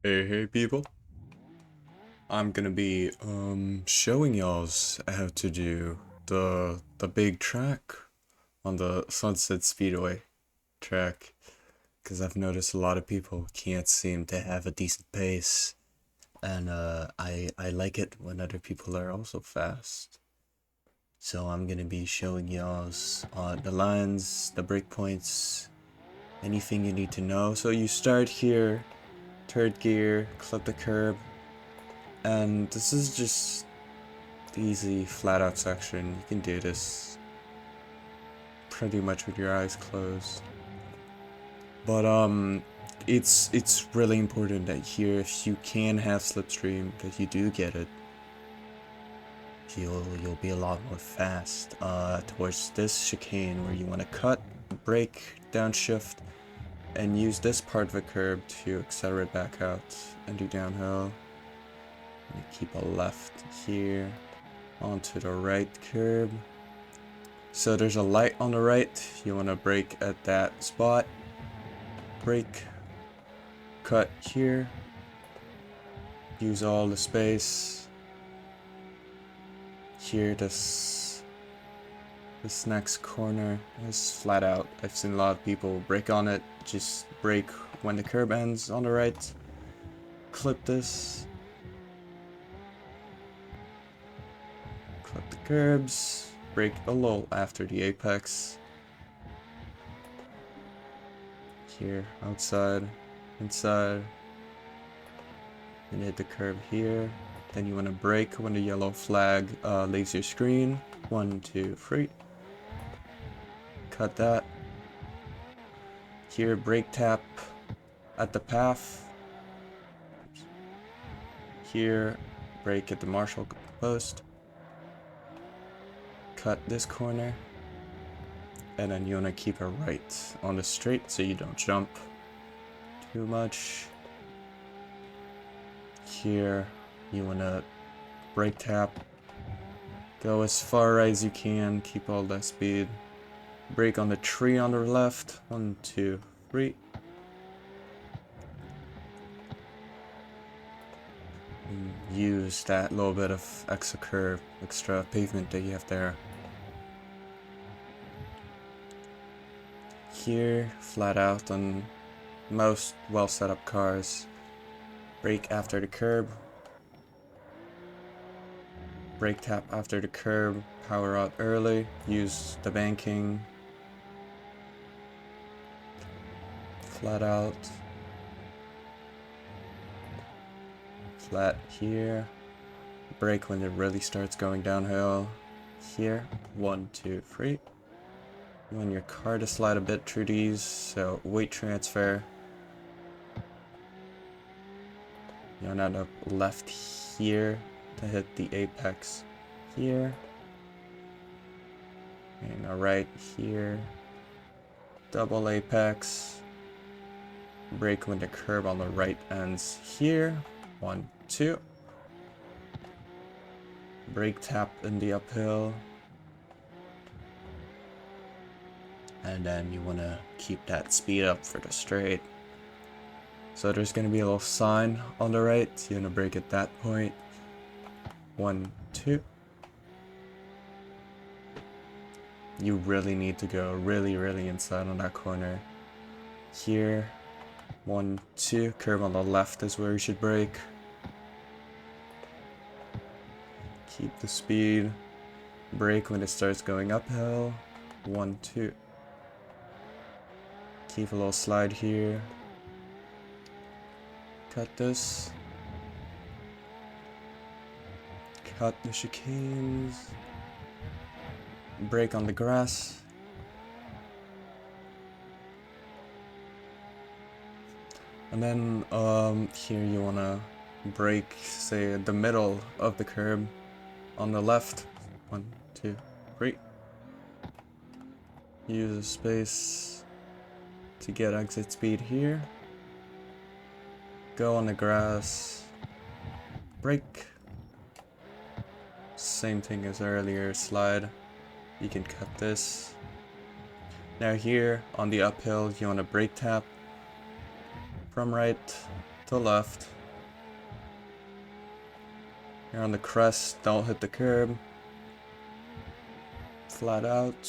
Hey people, I'm gonna be showing y'all's how to do the big track on the Sunset Speedway track, because I've noticed a lot of people can't seem to have a decent pace, and I like it when other people are also fast. So I'm gonna be showing y'all's the lines, the breakpoints, anything you need to know. So you start here, third gear, clip the curb, and this is just the easy flat out section. You can do this pretty much with your eyes closed. But it's really important that here, if you can have slipstream, that you do get it. You'll be a lot more fast towards this chicane where you want to cut, brake, downshift, and use this part of the curb to accelerate back out and do downhill. You keep a left here onto the right curb. So there's a light on the right, you want to brake at that spot, brake, cut here, use all the space. Here this next corner is flat out. I've seen a lot of people brake on it, just brake when the curb ends on the right, clip this, clip the curbs, brake a little after the apex. Here, outside, inside, and hit the curb here. Then you want to brake when the yellow flag leaves your screen. 1, 2, 3. Cut that. Here, brake tap at the path. Here, brake at the marshal post. Cut this corner. And then you want to keep it right on the straight so you don't jump too much. Here, you want to brake tap, go as far right as you can, keep all that speed. Brake on the tree on the left. 1, 2, 3. And use that little bit of extra curve, extra pavement that you have there. Here, flat out on most well set up cars. Brake after the curb. Brake tap after the curb, power out early, use the banking. Flat out. Flat here. Brake when it really starts going downhill. Here, 1, 2, 3. You want your car to slide a bit through these, so weight transfer. You want to left here to hit the apex here. And a right here. Double apex. Brake when the curb on the right ends here. 1, 2. Brake tap in the uphill. And then you want to keep that speed up for the straight. So there's going to be a little sign on the right. You're going to brake at that point. 1, 2. You really need to go really inside on that corner. Here. 1, 2. Curve on the left is where you should brake. Keep the speed. Brake when it starts going uphill. 1, 2. Keep a little slide here. Cut this. Cut the chicanes. Brake on the grass. And then here you wanna brake, say, the middle of the curb on the left. 1, 2, 3. Use the space to get exit speed here. Go on the grass. Brake. Same thing as earlier, slide. You can cut this. Now here on the uphill, you want to brake tap from right to left. You're on the crest, don't hit the curb. Flat out.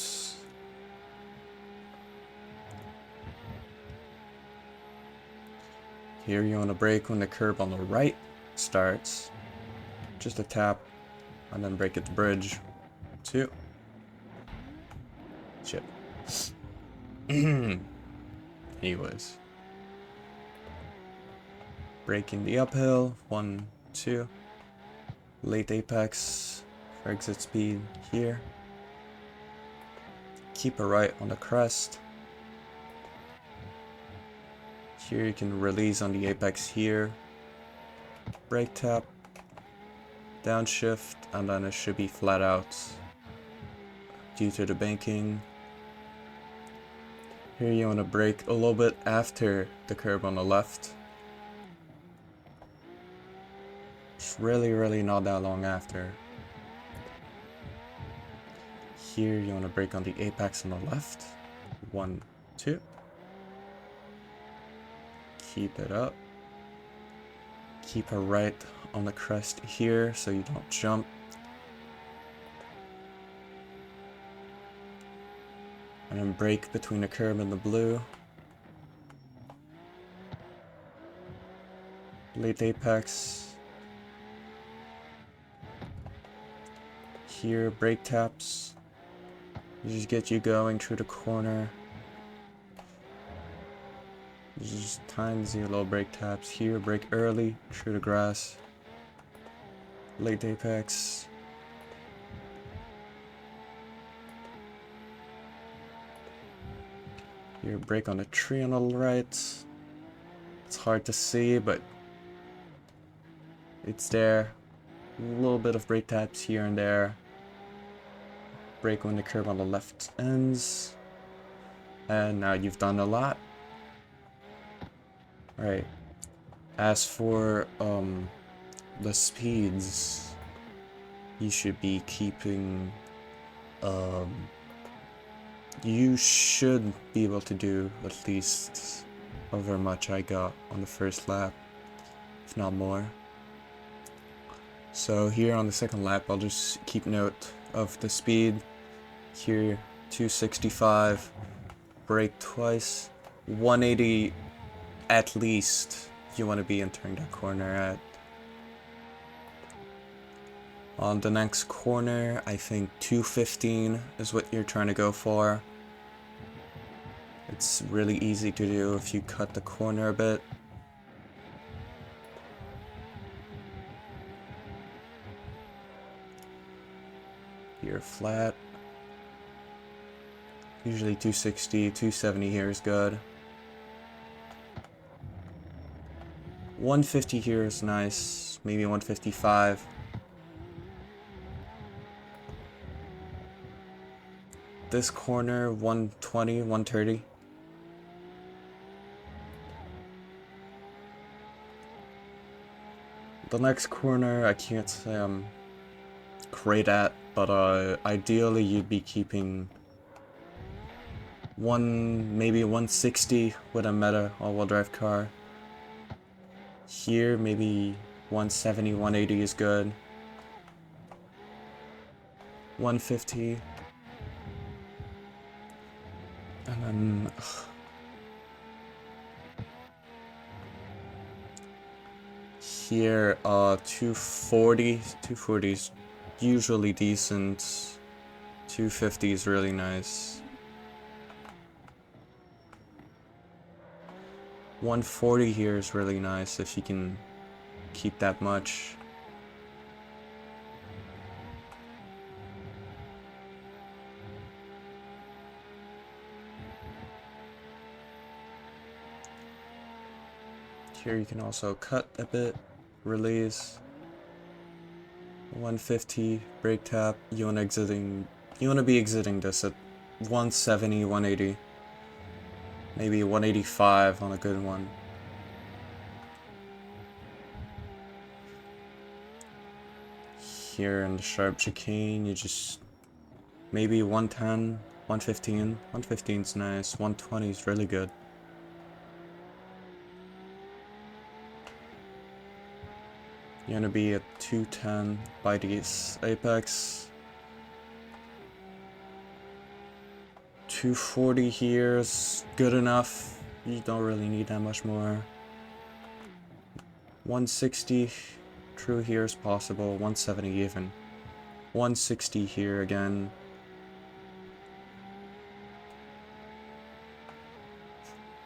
Here you want to brake when the curb on the right starts. Just a tap, and then brake at the bridge. 2. Shit. Anyways. Braking the uphill. 1, 2. Late apex for exit speed here. Keep a right on the crest. Here you can release on the apex here. Brake tap. Downshift, and then it should be flat out due to the banking. Here you want to brake a little bit after the curb on the left. It's really not that long after. Here you want to brake on the apex on the left. 1, 2. Keep it up. Keep a right on the crest here so you don't jump. And then brake between the curb and the blue. Late apex. Here, brake taps. Just get you going through the corner. Just tiny little brake taps here. Brake early through the grass. Late apex. Here, brake on the tree on the right. It's hard to see, but it's there. A little bit of brake taps here and there. Brake when the curb on the left ends. And now you've done a lot. Alright. As for the speeds, you should be keeping you should be able to do at least however much I got on the first lap, if not more. So here on the second lap, I'll just keep note of the speed. Here, 265, brake twice, 180 at least you want to be entering that corner at. On the next corner, I think 215 is what you're trying to go for. It's really easy to do if you cut the corner a bit. Here flat. Usually 260, 270 here is good. 150 here is nice, maybe 155. This corner, 120, 130. The next corner, I can't say I'm great at, but ideally you'd be keeping maybe 160 with a Meta all-wheel drive car. Here, maybe 170, 180 is good. 150. And then here, 240. 240 is usually decent. 250 is really nice. 140 here is really nice if you can keep that much. Here you can also cut a bit, release. 150, brake tap. You want to be exiting this at 170, 180. Maybe 185 on a good one. Here in the sharp chicane, you just maybe 110, 115. 115 is nice. 120 is really good. You're gonna be at 210 by this apex. 240 here is good enough. You don't really need that much more. 160 through here is possible. 170 even. 160 here again.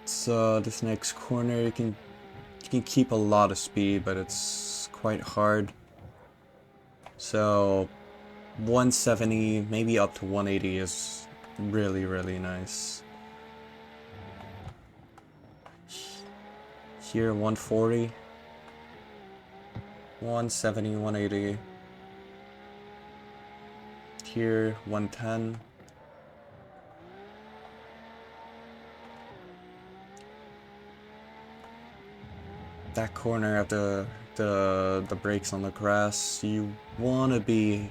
So this next corner you can keep a lot of speed, but it's quite hard. So 170, maybe up to 180 is really nice. Here 140, 170, 180. Here 110. That corner of the brakes on the grass, you want to be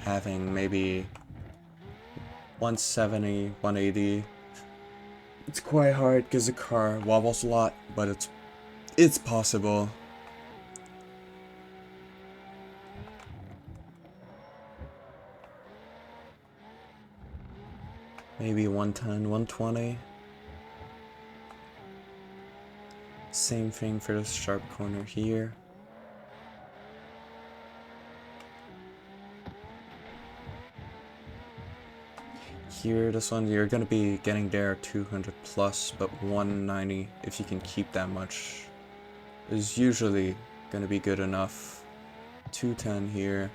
having maybe 170, 180. It's quite hard because the car wobbles a lot, but it's possible. Maybe 110, 120. Same thing for this sharp corner here. Here, this one, you're gonna be getting there 200 plus, but 190, if you can keep that much, is usually gonna be good enough. 210 here.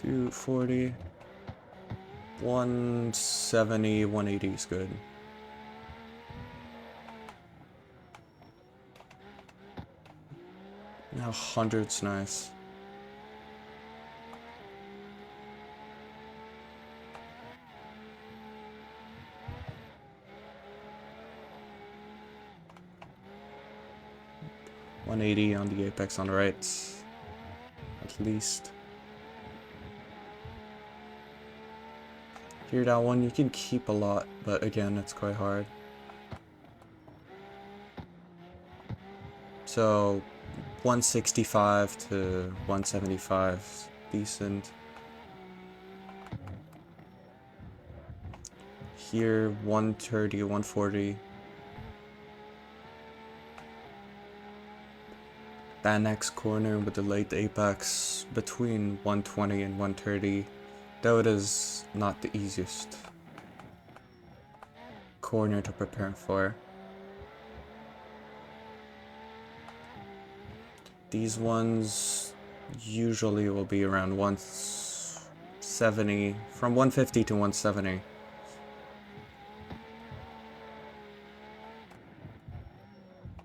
$240, 170, 180 is good. Now 100's nice. $180 on the apex on the right, at least. Here, that one you can keep a lot, but again, it's quite hard. So 165 to 175 is decent. Here 130, 140. That next corner with the late apex between 120 and 130, though it is not the easiest corner to prepare for. These ones usually will be around 170, from 150 to 170.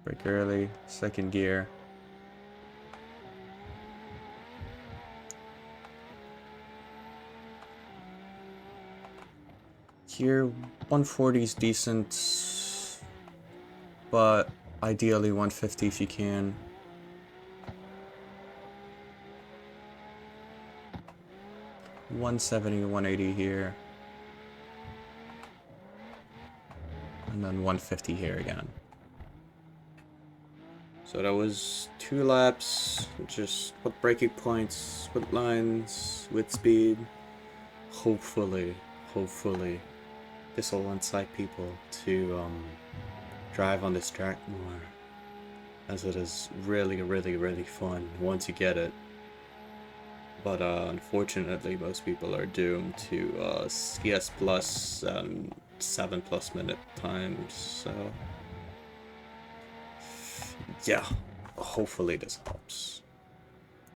Brake early, second gear. Here, 140 is decent, but ideally 150 if you can. $170, 180 here. And then 150 here again. So that was 2 laps, just with braking points, with lines, with speed. Hopefully, this will incite people to drive on this track more, as it is really fun once you get it. But unfortunately, most people are doomed to CS plus 7+ minute times. So yeah, hopefully this helps.